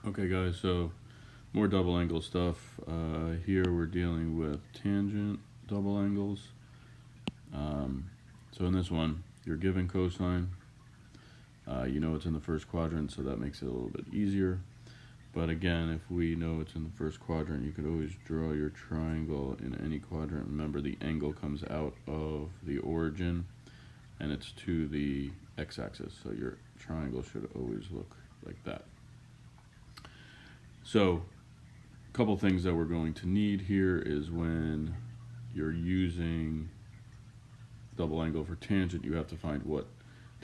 Okay guys, so more double angle stuff. Here we're dealing with tangent double angles. So in this one, you're given cosine. You know it's in the first quadrant, so that makes it a little bit easier. But again, if we know it's in the first quadrant, you could always draw your triangle in any quadrant. Remember, the angle comes out of the origin and it's to the x-axis, so your triangle should always look like that. So a couple things that we're going to need here is when you're using double angle for tangent, you have to find what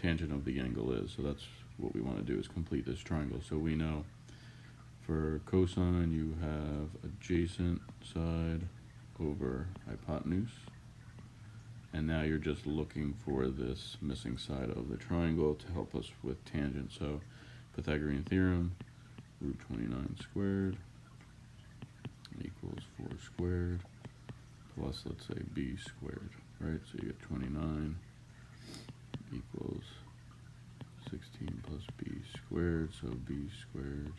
tangent of the angle is. So that's what we want to do, is complete this triangle. So we know for cosine you have adjacent side over hypotenuse, and now you're just looking for this missing side of the triangle to help us with tangent. So Pythagorean theorem, root 29 squared equals 4 squared plus, let's say, b squared, right? So you get 29 equals 16 plus b squared, so b squared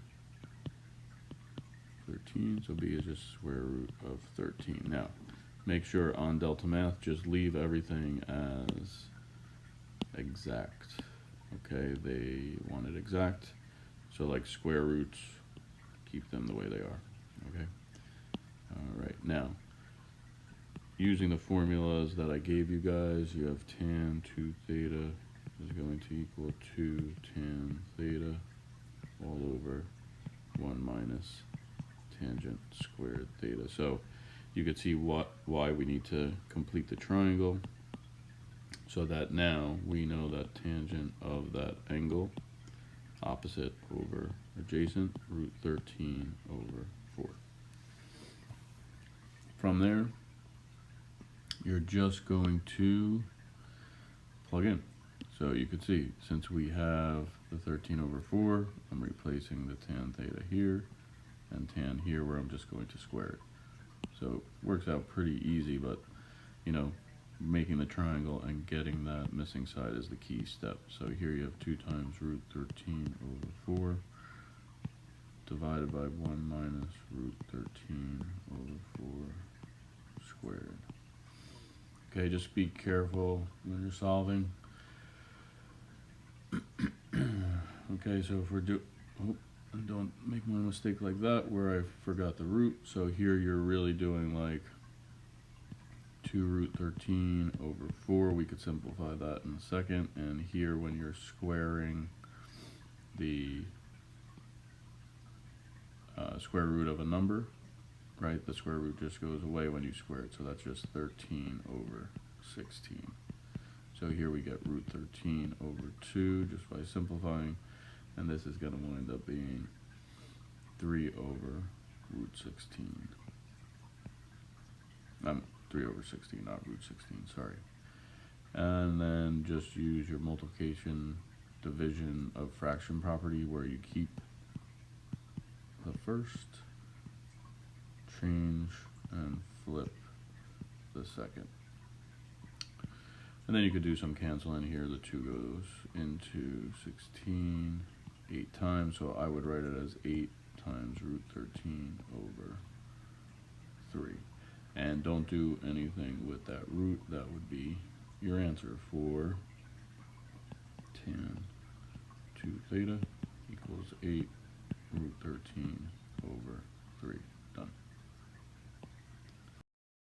13, so b is just square root of 13. Now, make sure on delta math, just leave everything as exact. Okay, they want it exact, so like square roots, keep them the way they are. Okay. All right, now using the formulas that I gave you guys, you have tan 2 theta is going to equal 2 tan theta all over 1 minus tangent squared theta. So you could see why we need to complete the triangle, so that now we know that tangent of that angle, opposite over adjacent, root 13 over 4. From there, you're just going to plug in. So you could see, since we have the 13 over 4, I'm replacing the tan theta here and tan here, where I'm just going to square it. So it works out pretty easy, but you know, making the triangle and getting that missing side is the key step. So here you have 2 times root 13 over 4 divided by 1 minus root 13 over 4 squared. Okay, just be careful when you're solving. Okay, so if we're don't make one mistake like that where I forgot the root. So here you're really doing like 2 root 13 over 4. We could simplify that in a second. And here, when you're squaring the square root of a number, right, the square root just goes away when you square it. So that's just 13 over 16. So here we get root 13 over 2 just by simplifying. And this is going to wind up being 3 over root 16. 3 over 16, not root 16, sorry. And then just use your multiplication division of fraction property, where you keep the first, change, and flip the second. And then you could do some canceling here. The 2 goes into 16 8 times, so I would write it as 8 times root 13 over 3. And don't do anything with that root. That would be your answer for tan 2 theta equals 8 root 13 over 3.